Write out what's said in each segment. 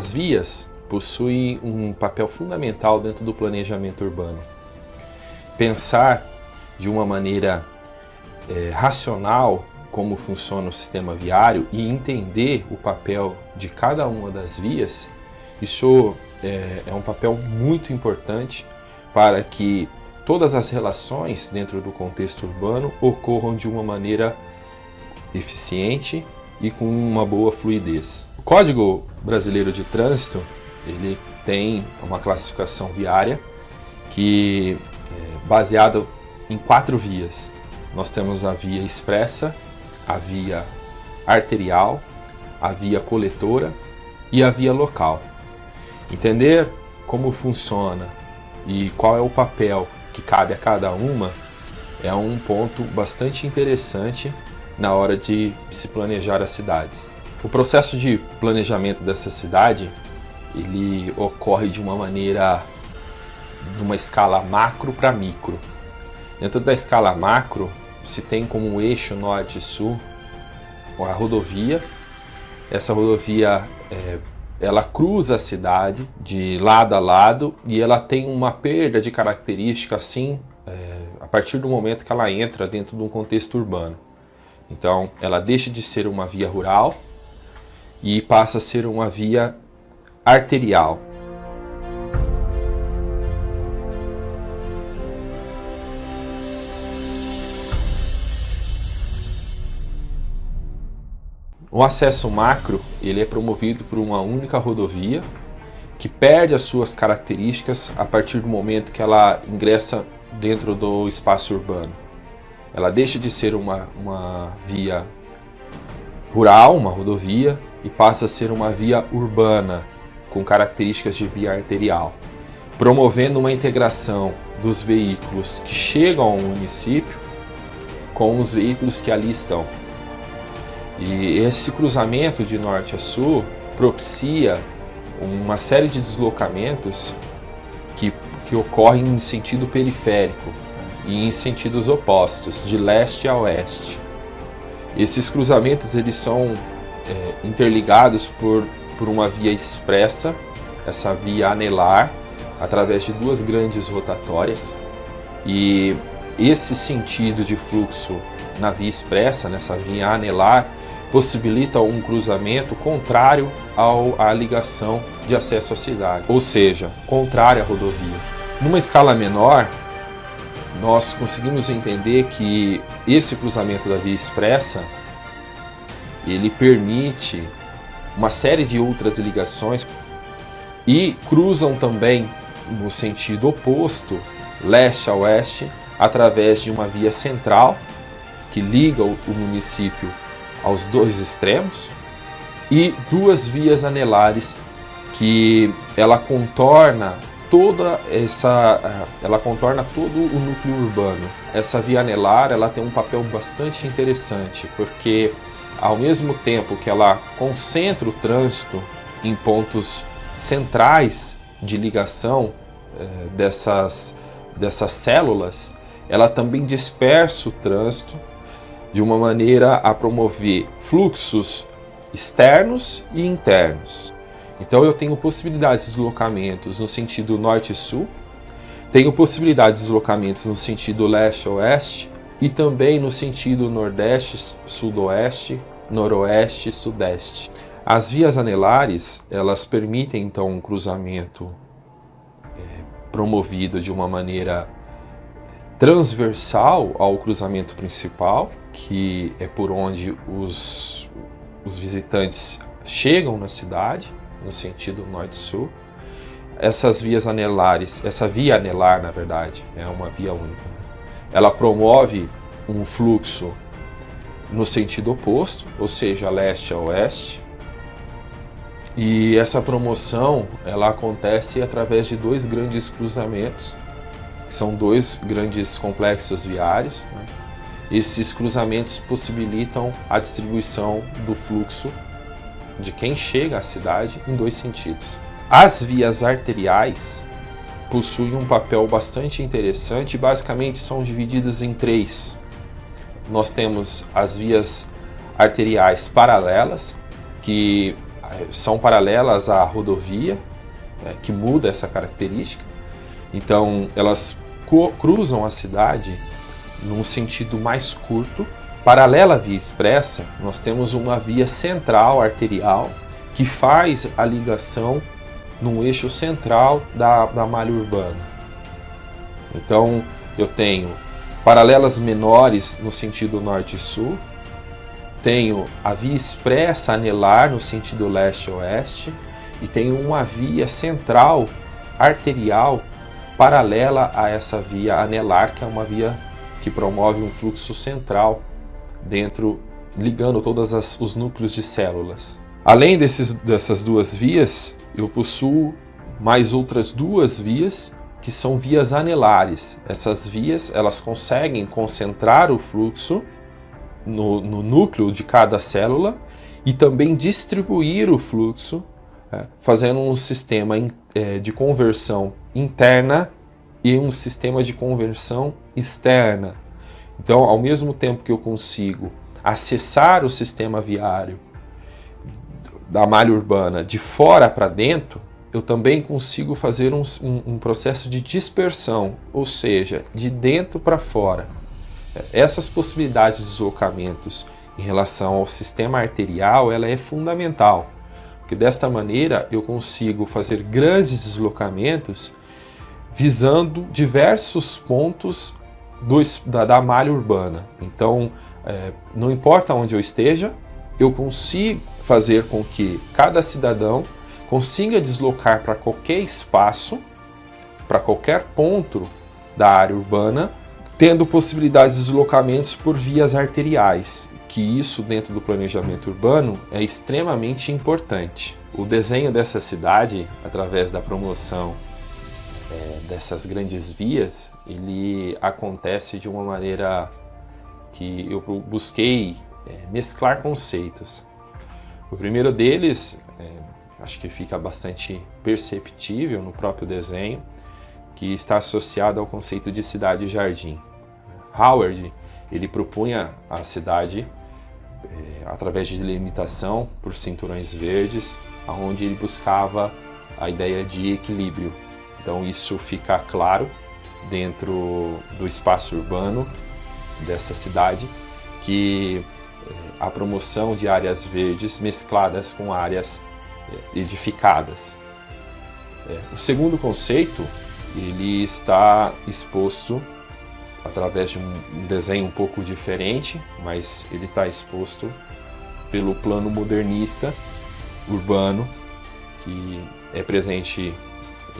As vias possuem um papel fundamental dentro do planejamento urbano. Pensar de uma maneira racional como funciona o sistema viário e entender o papel de cada uma das vias, isso é um papel muito importante para que todas as relações dentro do contexto urbano ocorram de uma maneira eficiente e com uma boa fluidez. O Código Brasileiro de Trânsito, ele tem uma classificação viária que é baseada em 4 vias. Nós temos a via expressa, a via arterial, a via coletora e a via local. Entender como funciona e qual é o papel que cabe a cada uma é um ponto bastante interessante na hora de se planejar as cidades. O processo de planejamento dessa cidade, ele ocorre de uma maneira, de uma escala macro para micro. Dentro da escala macro, se tem como eixo norte e sul a rodovia. Essa rodovia ela cruza a cidade de lado a lado e ela tem uma perda de característica assim a partir do momento que ela entra dentro de um contexto urbano. Então ela deixa de ser uma via rural e passa a ser uma via arterial. O acesso macro, ele é promovido por uma única rodovia que perde as suas características a partir do momento que ela ingressa dentro do espaço urbano. Ela deixa de ser uma via rural, uma rodovia, e passa a ser uma via urbana com características de via arterial, promovendo uma integração dos veículos que chegam ao município com os veículos que ali estão. E esse cruzamento de norte a sul propicia uma série de deslocamentos que ocorrem em sentido periférico e em sentidos opostos, de leste a oeste. Esses cruzamentos eles são interligados por uma via expressa, essa via anelar, através de 2 grandes rotatórias. E esse sentido de fluxo na via expressa, nessa via anelar, possibilita um cruzamento contrário à ligação de acesso à cidade, ou seja, contrário à rodovia. Numa escala menor, nós conseguimos entender que esse cruzamento da via expressa ele permite uma série de outras ligações e cruzam também no sentido oposto, leste a oeste, através de uma via central que liga o município aos 2 extremos e 2 vias anelares que ela contorna todo o núcleo urbano. Essa via anelar ela tem um papel bastante interessante porque ao mesmo tempo que ela concentra o trânsito em pontos centrais de ligação dessas células, ela também dispersa o trânsito de uma maneira a promover fluxos externos e internos. Então eu tenho possibilidades de deslocamentos no sentido norte e sul, tenho possibilidades de deslocamentos no sentido leste-oeste e também no sentido nordeste, sudoeste, noroeste e sudeste. As vias anelares, elas permitem então um cruzamento promovido de uma maneira transversal ao cruzamento principal, que é por onde os visitantes chegam na cidade, no sentido norte-sul. Essas vias anelares, essa via anelar, na verdade, é uma via única. Ela promove um fluxo no sentido oposto, ou seja, leste a oeste. E essa promoção, ela acontece através de 2 grandes cruzamentos, que são 2 grandes complexos viários. Esses cruzamentos possibilitam a distribuição do fluxo de quem chega à cidade em 2 sentidos. As vias arteriais possuem um papel bastante interessante e basicamente são divididas em 3. Nós temos as vias arteriais paralelas, que são paralelas à rodovia, que muda essa característica. Então, elas cruzam a cidade num sentido mais curto. Paralela à via expressa, nós temos uma via central arterial que faz a ligação num eixo central da malha urbana. Então, eu tenho paralelas menores no sentido norte e sul, tenho a via expressa anelar no sentido leste-oeste e tenho uma via central arterial paralela a essa via anelar, que é uma via que promove um fluxo central dentro, ligando todos os núcleos de células. Além dessas duas vias, eu possuo mais outras duas vias que são vias anelares. Essas vias, elas conseguem concentrar o fluxo no núcleo de cada célula e também distribuir o fluxo, fazendo um sistema de conversão interna e um sistema de conversão externa. Então, ao mesmo tempo que eu consigo acessar o sistema viário da malha urbana de fora para dentro, eu também consigo fazer um processo de dispersão, ou seja, de dentro para fora. Essas possibilidades de deslocamentos em relação ao sistema arterial, ela é fundamental, porque desta maneira eu consigo fazer grandes deslocamentos visando diversos pontos da malha urbana. Então, não importa onde eu esteja, eu consigo fazer com que cada cidadão consiga deslocar para qualquer espaço, para qualquer ponto da área urbana, tendo possibilidades de deslocamentos por vias arteriais, que isso dentro do planejamento urbano é extremamente importante. O desenho dessa cidade, através da promoção dessas grandes vias, ele acontece de uma maneira que eu busquei mesclar conceitos. O primeiro deles, acho que fica bastante perceptível no próprio desenho, que está associado ao conceito de cidade-jardim. Howard, ele propunha a cidade através de delimitação por cinturões verdes, onde ele buscava a ideia de equilíbrio. Então isso fica claro dentro do espaço urbano dessa cidade, que a promoção de áreas verdes mescladas com áreas edificadas. O segundo conceito, ele está exposto através de um desenho um pouco diferente, mas ele está exposto pelo plano modernista urbano, que é presente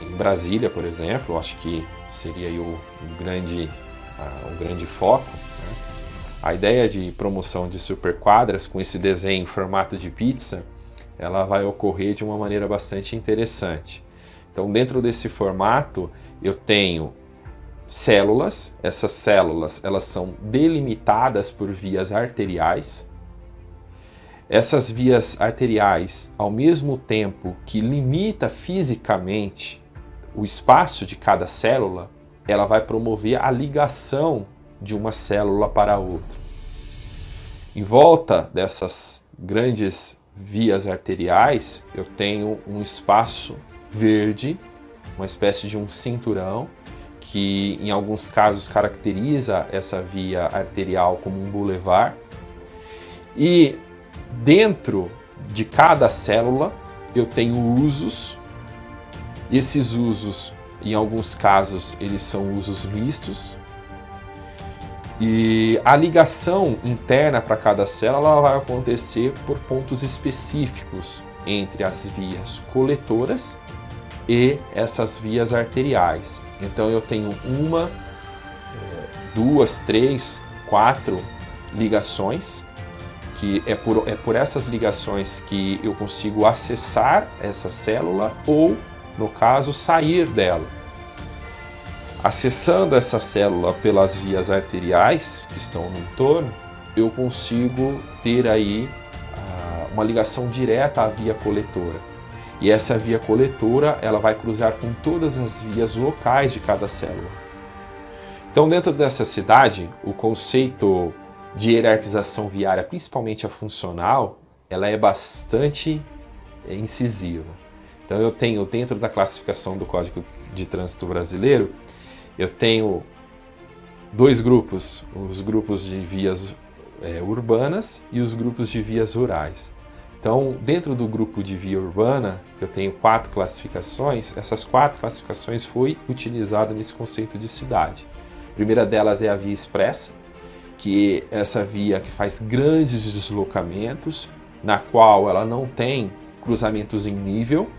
em Brasília, por exemplo. Acho que seria aí o grande foco, né? A ideia de promoção de superquadras com esse desenho em formato de pizza, ela vai ocorrer de uma maneira bastante interessante. Então, dentro desse formato, eu tenho células. Essas células, elas são delimitadas por vias arteriais. Essas vias arteriais, ao mesmo tempo que limita fisicamente o espaço de cada célula, ela vai promover a ligação de uma célula para a outra. Em volta dessas grandes vias arteriais, eu tenho um espaço verde, uma espécie de um cinturão, que em alguns casos caracteriza essa via arterial como um bulevar. E dentro de cada célula eu tenho usos. Esses usos, em alguns casos, eles são usos mistos. E a ligação interna para cada célula ela vai acontecer por pontos específicos entre as vias coletoras e essas vias arteriais. Então eu tenho uma, duas, três, quatro ligações, que é por essas ligações que eu consigo acessar essa célula ou, no caso, sair dela. Acessando essa célula pelas vias arteriais que estão no entorno, eu consigo ter aí uma ligação direta à via coletora. E essa via coletora, ela vai cruzar com todas as vias locais de cada célula. Então, dentro dessa cidade, o conceito de hierarquização viária, principalmente a funcional, ela é bastante incisiva. Então eu tenho, dentro da classificação do Código de Trânsito Brasileiro, eu tenho dois grupos, os grupos de vias urbanas e os grupos de vias rurais. Então, dentro do grupo de via urbana, eu tenho 4 classificações. Essas 4 classificações foi utilizada nesse conceito de cidade. A primeira delas é a via expressa, que é essa via que faz grandes deslocamentos, na qual ela não tem cruzamentos em nível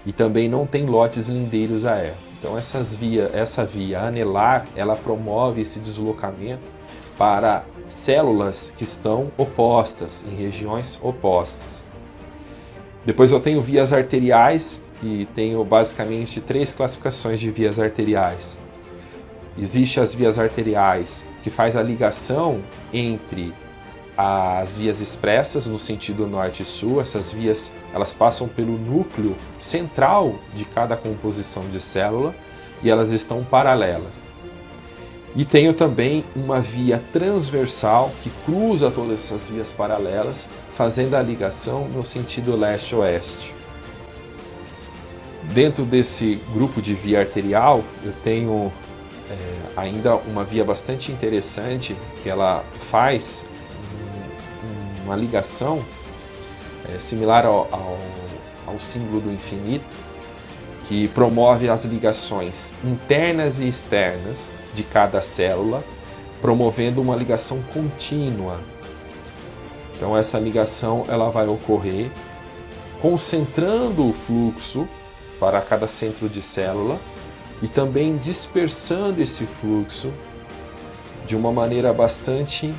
e também não tem lotes lindeiros a ela. Então essa via anelar, ela promove esse deslocamento para células que estão opostas, em regiões opostas. Depois eu tenho vias arteriais, que tenho basicamente 3 classificações de vias arteriais. Existem as vias arteriais, que faz a ligação entre as vias expressas no sentido norte e sul. Essas vias, elas passam pelo núcleo central de cada composição de célula e elas estão paralelas. E tenho também uma via transversal que cruza todas essas vias paralelas, fazendo a ligação no sentido leste-oeste. Dentro desse grupo de via arterial, eu tenho ainda uma via bastante interessante, que ela faz uma ligação similar ao símbolo do infinito, que promove as ligações internas e externas de cada célula, promovendo uma ligação contínua. Então essa ligação ela vai ocorrer concentrando o fluxo para cada centro de célula e também dispersando esse fluxo de uma maneira bastante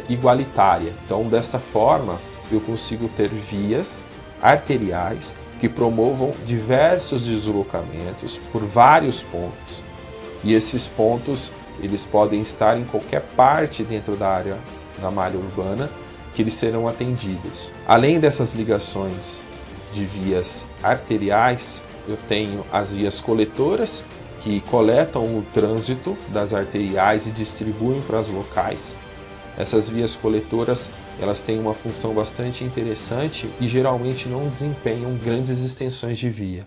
igualitária. Então desta forma eu consigo ter vias arteriais que promovam diversos deslocamentos por vários pontos. E esses pontos, eles podem estar em qualquer parte dentro da área da malha urbana que eles serão atendidos. Além dessas ligações de vias arteriais, eu tenho as vias coletoras, que coletam o trânsito das arteriais e distribuem para as locais. Essas vias coletoras, elas têm uma função bastante interessante e geralmente não desempenham grandes extensões de via.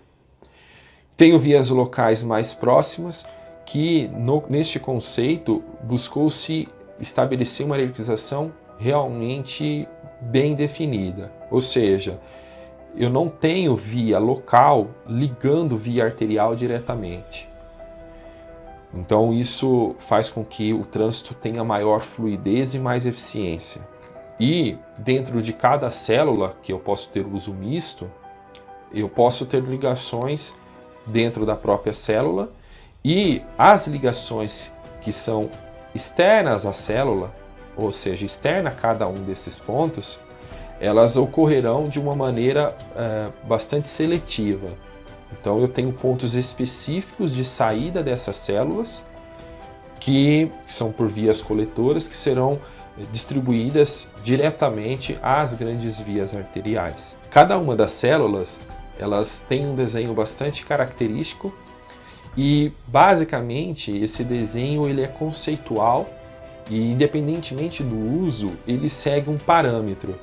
Tenho vias locais mais próximas, que neste conceito buscou-se estabelecer uma hierarquização realmente bem definida. Ou seja, eu não tenho via local ligando via arterial diretamente. Então isso faz com que o trânsito tenha maior fluidez e mais eficiência. E dentro de cada célula, que eu posso ter uso misto, eu posso ter ligações dentro da própria célula, e as ligações que são externas à célula, ou seja, externa a cada um desses pontos, elas ocorrerão de uma maneira bastante seletiva. Então eu tenho pontos específicos de saída dessas células, que são por vias coletoras, que serão distribuídas diretamente às grandes vias arteriais. Cada uma das células, elas têm um desenho bastante característico, e basicamente esse desenho ele é conceitual e, independentemente do uso, ele segue um parâmetro.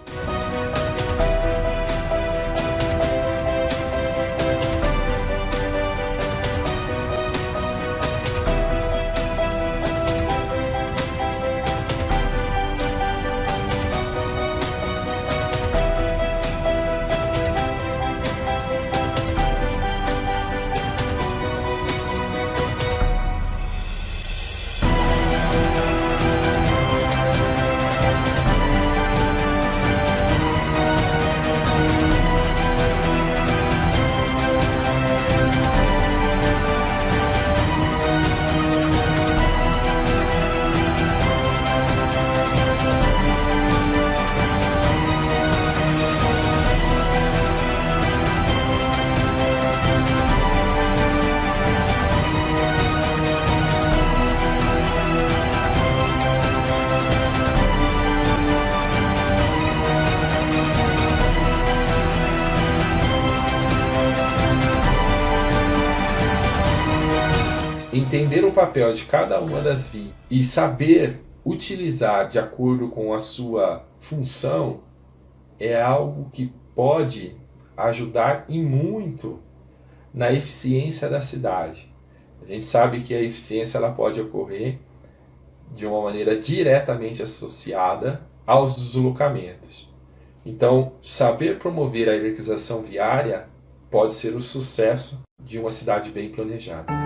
Entender o papel de cada uma das vias e saber utilizar de acordo com a sua função é algo que pode ajudar e muito na eficiência da cidade. A gente sabe que a eficiência ela pode ocorrer de uma maneira diretamente associada aos deslocamentos. Então, saber promover a hierarquização viária pode ser o sucesso de uma cidade bem planejada.